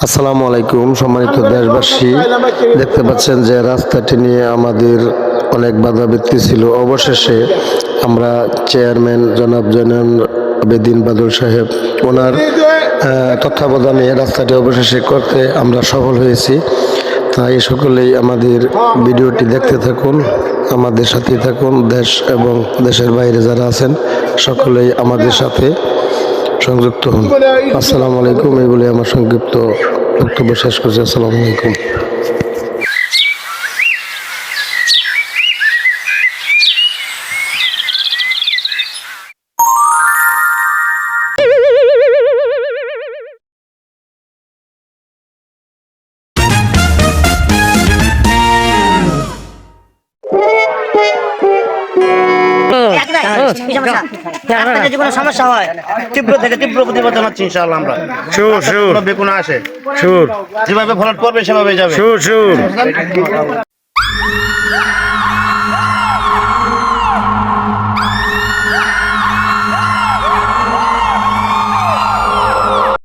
আসসালামু আলাইকুম সম্মানিত দেশবাসী, দেখতে পাচ্ছেন যে রাস্তাটি নিয়ে আমাদের অনেক বাধা বিপত্তি ছিল। অবশেষে আমরা চেয়ারম্যান জনাব জয়নাল আবেদিন বাদল সাহেব ওনার তত্ত্বাবধানে রাস্তাটি অবশেষে করতে আমরা সফল হয়েছি। তাই সকলেই আমাদের ভিডিওটি দেখতে থাকুন, আমাদের সাথে থাকুন। দেশ এবং দেশের বাইরে যারা আছেন সকলেই আমাদের সাথে সংযুক্ত হন। আসসালামু আলাইকুম। এই বলে আমার সংক্ষিপ্ত বক্তব্য শেষ করছি। আসসালামু আলাইকুম। যদি কোনো সমস্যা হয় তীব্র থেকে তীব্র প্রতিবাদ জানাচ্ছি ইনশাআল্লাহ। আমরা বেকুনা আসে যেভাবে ফলট করবে সেভাবে যাবে।